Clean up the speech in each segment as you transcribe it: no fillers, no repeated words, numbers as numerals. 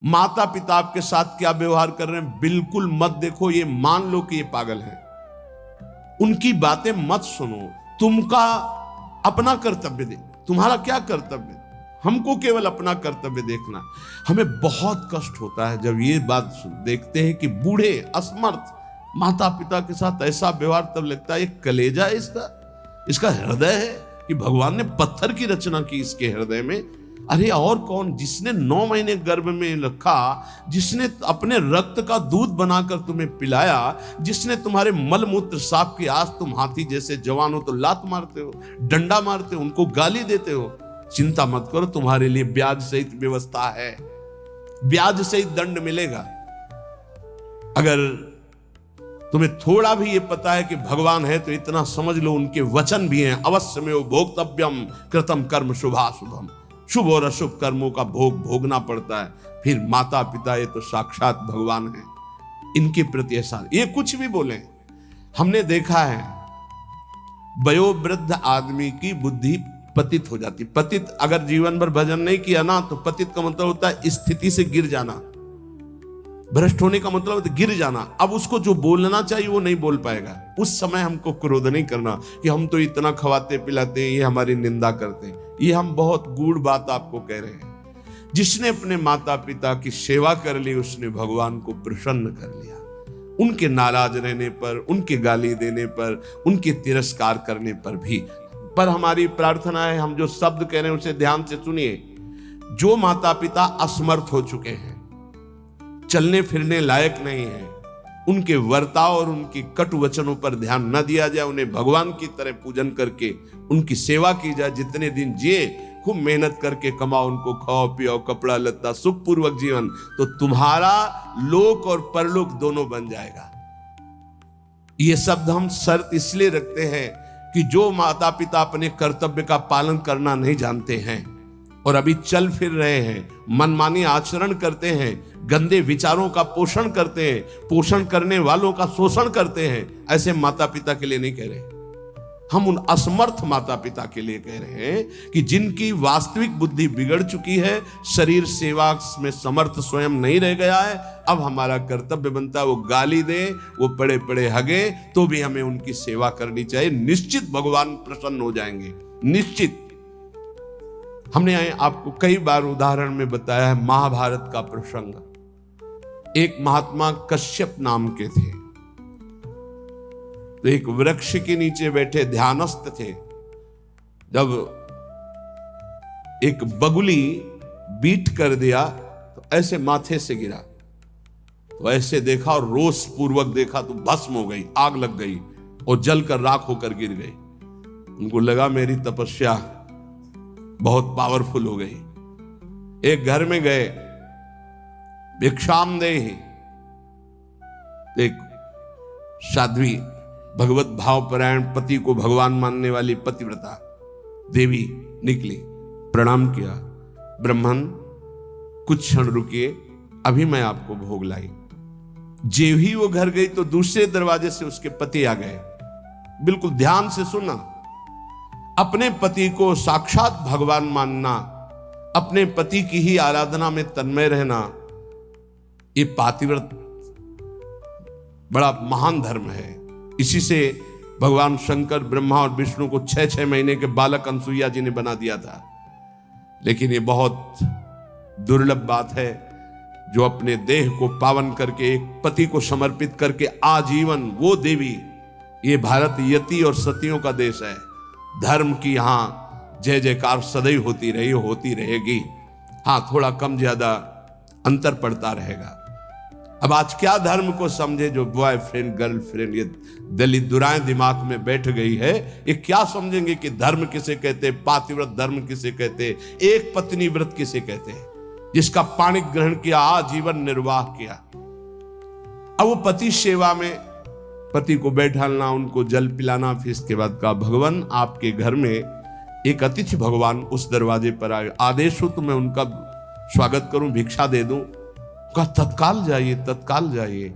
माता पिता आपके साथ क्या व्यवहार कर रहे हैं बिल्कुल मत देखो, ये मान लो कि ये पागल है, उनकी बातें मत सुनो। तुमका अपना कर्तव्य दे, तुम्हारा क्या कर्तव्य, हमको केवल अपना कर्तव्य देखना। हमें बहुत कष्ट होता है जब ये बात देखते हैं कि बूढ़े असमर्थ माता पिता के साथ ऐसा व्यवहार, तब लगता है ये कलेजा है इसका हृदय है कि भगवान ने पत्थर की रचना की इसके हृदय में। अरे और कौन, जिसने 9 महीने गर्भ में रखा, जिसने अपने रक्त का दूध बनाकर तुम्हें पिलाया, जिसने तुम्हारे मल मूत्र साफ किया, आज तुम हाथी जैसे जवान हो तो लात मारते हो, डंडा मारते हो, उनको गाली देते हो। चिंता मत करो, तुम्हारे लिए ब्याज सहित व्यवस्था है, ब्याज सहित दंड मिलेगा। अगर तुम्हें थोड़ा भी ये पता है कि भगवान है तो इतना समझ लो उनके वचन भी हैं, अवश्य में भोक्तव्यम कृतम कर्म शुभाशुभम, शुभ और अशुभ कर्मों का भोग भोगना पड़ता है। फिर माता पिता ये तो साक्षात भगवान है, इनके प्रति ऐसा ये कुछ भी बोले। हमने देखा है वयोवृद्ध आदमी की बुद्धि पतित हो जाती। पतित अगर जीवन भर भजन नहीं किया ना, तो पतित का मतलब होता है स्थिति से गिर जाना, भ्रष्ट होने का मतलब होता है गिर जाना। अब उसको जो बोलना चाहिए वो नहीं बोल पाएगा। उस समय हमको क्रोध नहीं करना कि हम तो इतना खवाते पिलाते हैं, ये हमारी निंदा करते हैं। ये हम बहुत गूढ़ बात आपको कह रहे हैं। जिसने अपने माता पिता की सेवा कर ली, उसने भगवान को प्रसन्न कर लिया। उनके नाराज रहने पर, उनके गाली देने पर, उनके तिरस्कार करने पर भी। पर हमारी प्रार्थना है, हम जो शब्द कह रहे हैं उसे ध्यान से सुनिए। जो माता पिता असमर्थ हो चुके हैं, चलने फिरने लायक नहीं है, उनके वर्ताव और उनकी कटु वचनों पर ध्यान न दिया जाए, उन्हें भगवान की तरह पूजन करके उनकी सेवा की जाए। जितने दिन जिए खूब मेहनत करके कमाओ, उनको खाओ पियो, कपड़ा लत्ता, सुखपूर्वक जीवन, तो तुम्हारा लोक और परलोक दोनों बन जाएगा। ये शब्द हम शर्त इसलिए रखते हैं कि जो माता पिता अपने कर्तव्य का पालन करना नहीं जानते हैं और अभी चल फिर रहे हैं, मनमानी आचरण करते हैं, गंदे विचारों का पोषण करते हैं, पोषण करने वालों का शोषण करते हैं, ऐसे माता पिता के लिए नहीं कह रहे। हम उन असमर्थ माता पिता के लिए कह रहे हैं कि जिनकी वास्तविक बुद्धि बिगड़ चुकी है, शरीर सेवा में समर्थ स्वयं नहीं रह गया है। अब हमारा कर्तव्य बनता है वो गाली दे, वो पड़े पड़े हगे, तो भी हमें उनकी सेवा करनी चाहिए। निश्चित भगवान प्रसन्न हो जाएंगे, निश्चित। हमने आपको कई बार उदाहरण में बताया है महाभारत का प्रसंग। एक महात्मा कश्यप नाम के थे, तो एक वृक्ष के नीचे बैठे ध्यानस्थ थे। जब एक बगुली बीट कर दिया तो ऐसे माथे से गिरा, तो ऐसे देखा और रोष पूर्वक देखा तो भस्म हो गई, आग लग गई और जलकर राख होकर गिर गई। उनको लगा मेरी तपस्या बहुत पावरफुल हो गई। एक घर में गए, भिक्षाम देहि, एक साध्वी भगवत भावपरायण पति को भगवान मानने वाली पतिव्रता देवी निकली, प्रणाम किया। ब्राह्मण कुछ क्षण रुकिए, अभी मैं आपको भोग लाई। जेव ही वो घर गई तो दूसरे दरवाजे से उसके पति आ गए। बिल्कुल ध्यान से सुनना, अपने पति को साक्षात भगवान मानना, अपने पति की ही आराधना में तन्मय रहना, ये पातिव्रत बड़ा महान धर्म है। इसी से भगवान शंकर ब्रह्मा और विष्णु को 6-6 महीने के बालक अनसुईया जी ने बना दिया था। लेकिन ये बहुत दुर्लभ बात है जो अपने देह को पावन करके एक पति को समर्पित करके आजीवन वो देवी। ये भारत यति और सतियों का देश है। धर्म की यहां जय जयकार सदैव होती रही, होती रहेगी। हाँ, थोड़ा कम ज्यादा अंतर पड़ता रहेगा। अब आज क्या धर्म को समझे जो बॉयफ्रेंड गर्लफ्रेंड ये दलित दुराएं दिमाग में बैठ गई है, ये क्या समझेंगे कि धर्म किसे कहते, पातिव्रत धर्म किसे कहते, एक पत्नी व्रत किसे कहते हैं, जिसका पाणी ग्रहण किया, आजीवन निर्वाह किया। अब वो पति सेवा में पति को बैठालना, उनको जल पिलाना, फिर इसके बाद कहा भगवान आपके घर में एक अतिथि भगवान उस दरवाजे पर आए, आदेश हो तो मैं उनका स्वागत करूं, भिक्षा दे दूं। कहा तत्काल जाइए, तत्काल जाइए।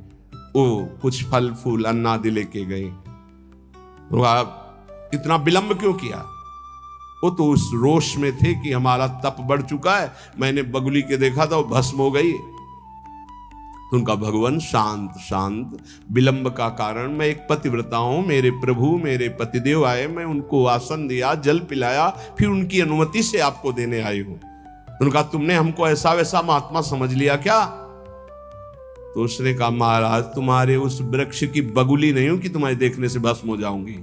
वो कुछ फल फूल अन्न आदि लेके गए। तो आप इतना विलंब क्यों किया? वो तो उस रोष में थे कि हमारा तप बढ़ चुका है, मैंने बगुली के देखा था वो भस्म हो गई। तो उनका भगवान शांत शांत, विलंब का कारण, मैं एक पतिव्रता हूं, मेरे प्रभु मेरे पतिदेव आए, मैं उनको आसन दिया, जल पिलाया, फिर उनकी अनुमति से आपको देने आई हूं। उनका तुमने हमको ऐसा वैसा महात्मा समझ लिया क्या? तो उसने कहा महाराज तुम्हारे उस वृक्ष की बगुली नहीं हूं कि तुम्हारे देखने से भस्म हो जाऊंगी।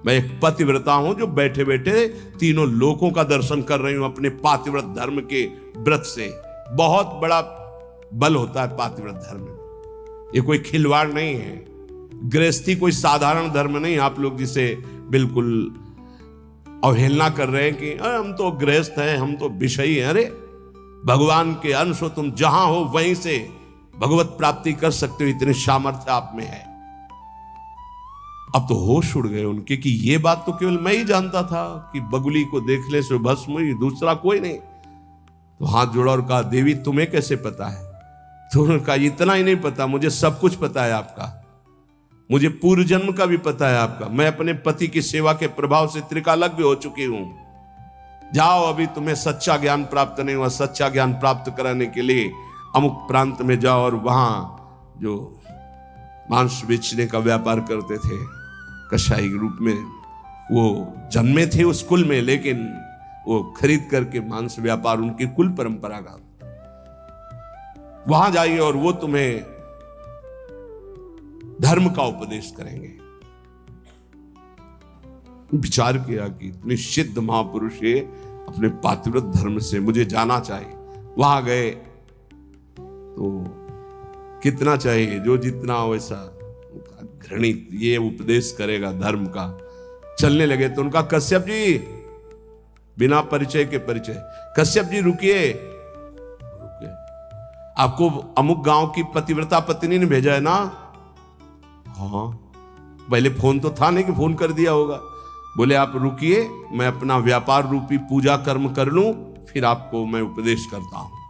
मैं एक पतिव्रता हूं जो बैठे बैठे तीनों लोकों का दर्शन कर रही हूं अपने पातिव्रत धर्म के व्रत से। बहुत बड़ा बल होता है पातिव्रत धर्म में, ये कोई खिलवाड़ नहीं है। गृहस्थी कोई साधारण धर्म नहीं, आप लोग जिसे बिल्कुल अवहेलना कर रहे हैं कि हम तो गृहस्थ हैं, हम तो विषयी हैं। अरे भगवान के अंश हो, तुम जहां हो वहीं से भगवत प्राप्ति कर सकते हो, इतने सामर्थ्य आप में है। अब तो होश उड़ गए उनके कि ये बात तो केवल मैं ही जानता था कि बगुली को देखने से भस्म हुई, दूसरा कोई नहीं। तो हाथ जोड़ा और कहा देवी तुम्हें कैसे पता है? तो उन्होंने कहा इतना ही नहीं पता, मुझे सब कुछ पता है आपका, मुझे पूर्व जन्म का भी पता है आपका। मैं अपने पति की सेवा के प्रभाव से त्रिकालज्ञ हो चुकी हूं। जाओ, अभी तुम्हें सच्चा ज्ञान प्राप्त नहीं हुआ, सच्चा ज्ञान प्राप्त कराने के लिए अमुक प्रांत में जाओ और वहां जो मांस बेचने का व्यापार करते थे कसाई के रूप में, वो जन्मे थे उस कुल में, लेकिन वो खरीद करके मांस व्यापार उनकी कुल परंपरा का, वहां जाइए और वो तुम्हें धर्म का उपदेश करेंगे। विचार किया कि इतने सिद्ध महापुरुष ये अपने पातिव्रत धर्म से, मुझे जाना चाहिए। वहां गए तो कितना चाहिए, जो जितना वैसा घृणित ये उपदेश करेगा धर्म का। चलने लगे तो उनका कश्यप जी, बिना परिचय के परिचय, कश्यप जी रुकिए, आपको अमुक गांव की पतिव्रता पत्नी ने भेजा है ना? हाँ, पहले फोन तो था नहीं कि फोन कर दिया होगा। बोले आप रुकिए, मैं अपना व्यापार रूपी पूजा कर्म कर लूं, फिर आपको मैं उपदेश करता हूं।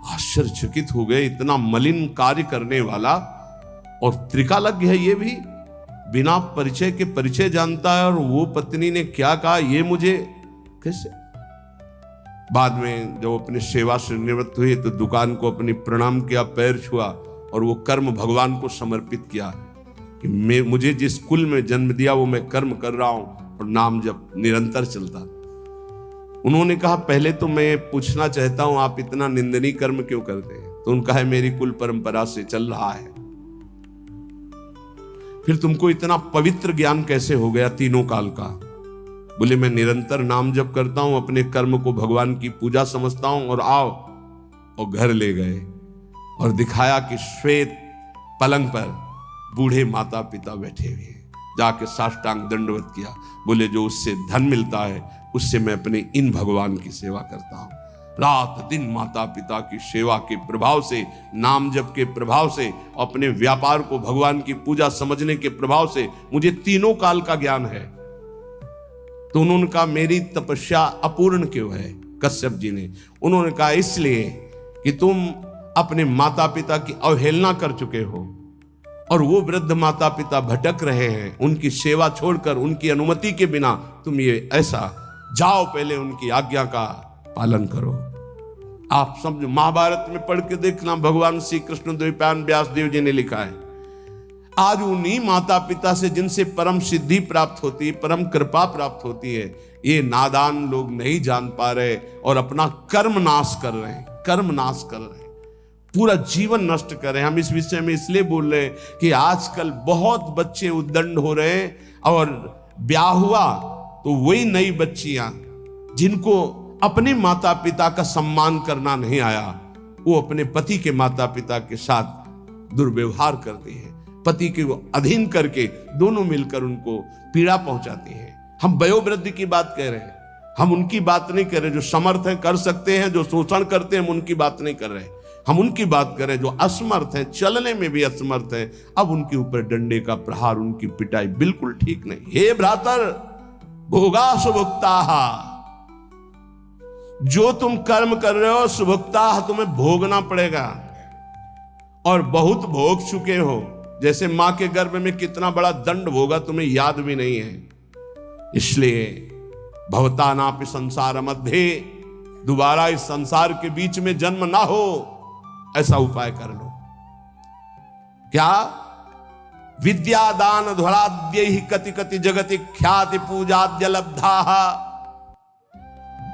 आश्चर्यचकित हो गए, इतना मलिन कार्य करने वाला और त्रिकालज्ञ है ये भी, बिना परिचय के परिचय जानता है। और वो पत्नी ने क्या कहा ये मुझे कैसे? बाद में जब अपनी सेवा से निवृत्त हुए तो दुकान को अपनी प्रणाम किया, पैर छुआ और वो कर्म भगवान को समर्पित किया कि मुझे जिस कुल में जन्म दिया वो मैं कर्म कर रहा हूं और नाम जब निरंतर चलता। उन्होंने कहा पहले तो मैं पूछना चाहता हूं आप इतना निंदनीय कर्म क्यों करते हैं? तो उनका है मेरी कुल परंपरा से चल रहा है। फिर तुमको इतना पवित्र ज्ञान कैसे हो गया तीनों काल का? बोले मैं निरंतर नाम जप करता हूं, अपने कर्म को भगवान की पूजा समझता हूं। और आओ, और घर ले गए और दिखाया कि श्वेत पलंग पर बूढ़े माता पिता बैठे हुए हैं। जाके साष्टांग दंडवत किया। बोले जो उससे धन मिलता है उससे मैं अपने इन भगवान की सेवा करता हूं। रात दिन माता पिता की सेवा के प्रभाव से, नाम जप के प्रभाव से, अपने व्यापार को भगवान की पूजा समझने के प्रभाव से मुझे तीनों काल का ज्ञान है। तो उन्होंने कहा मेरी तपस्या अपूर्ण क्यों है? कश्यप जी ने उन्होंने कहा इसलिए कि तुम अपने माता पिता की अवहेलना कर चुके हो और वो वृद्ध माता पिता भटक रहे हैं, उनकी सेवा छोड़कर उनकी अनुमति के बिना तुम ये ऐसा, जाओ पहले उनकी आज्ञा का पालन करो। आप समझो, महाभारत में पढ़ के देखना, भगवान श्री कृष्ण द्वैपायन व्यास देव जी ने लिखा है। आज उन्हीं माता पिता से जिनसे परम सिद्धि प्राप्त होती है, परम कृपा प्राप्त होती है, ये नादान लोग नहीं जान पा रहे और अपना कर्म नाश कर रहे हैं, कर्म नाश कर रहे हैं, पूरा जीवन नष्ट कर रहे हैं। हम इस विषय में इसलिए बोल रहे हैं कि आजकल बहुत बच्चे उद्दंड हो रहे हैं और ब्याह हुआ तो वही नई बच्चियां जिनको अपने माता पिता का सम्मान करना नहीं आया, वो अपने पति के माता पिता के साथ दुर्व्यवहार करती है, पति के अधीन करके दोनों मिलकर उनको पीड़ा पहुंचाती है। हम वयोवृद्धि की बात कह रहे हैं, हम उनकी बात नहीं कर रहे जो समर्थ हैं, कर सकते हैं, जो शोषण करते हैं हम उनकी बात नहीं कर रहे। हम उनकी बात करें जो असमर्थ हैं, चलने में भी असमर्थ हैं। अब उनके ऊपर डंडे का प्रहार, उनकी पिटाई बिल्कुल ठीक नहीं। हे भ्रातर भोगा सुभुक्ता, जो तुम कर्म कर रहे हो सुभुक्ता तुम्हें भोगना पड़ेगा और बहुत भोग चुके हो। जैसे मां के गर्भ में कितना बड़ा दंड भोगा तुम्हें याद भी नहीं है। इसलिए भवतानापि संसार मध्य, दोबारा इस संसार के बीच में जन्म ना हो, ऐसा उपाय कर लो। क्या? विद्यादान ध्वराद्यैहि कति कति जगति ख्याति पूजाद्य लब्धा।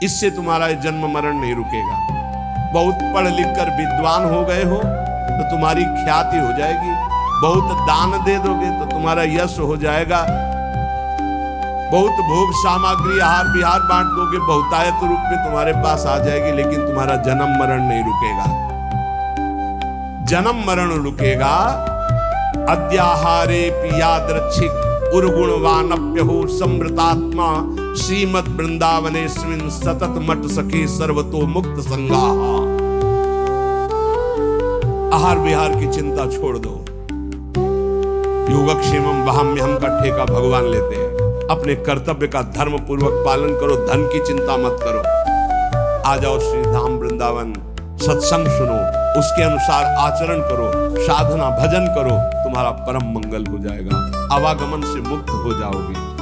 इससे तुम्हारा जन्म मरण नहीं रुकेगा। बहुत पढ़ लिख कर विद्वान हो गए हो तो तुम्हारी ख्याति हो जाएगी, बहुत दान दे दोगे तो तुम्हारा यश हो जाएगा, बहुत भोग सामग्री आहार विहार बांट दोगे, बहुतायत रूप में तुम्हारे पास आ जाएगी, लेकिन तुम्हारा जन्म मरण नहीं रुकेगा। जन्म मरण रुकेगा अद्याहारे पियादृच्छिक उर्गुणवानप्यहो समृतात्मा श्रीमद वृंदावनेस्मिन् सतत मठ सखे सर्वतो मुक्त संगाः। आहार विहार की चिंता छोड़ दो, योगक्षेमम वहाम्यहम का ठेका भगवान लेते हैं। अपने कर्तव्य का धर्म पूर्वक पालन करो, धन की चिंता मत करो। आ जाओ श्री धाम वृंदावन, सत्संग सुनो, उसके अनुसार आचरण करो, साधना भजन करो, तुम्हारा परम मंगल हो जाएगा, आवागमन से मुक्त हो जाओगे।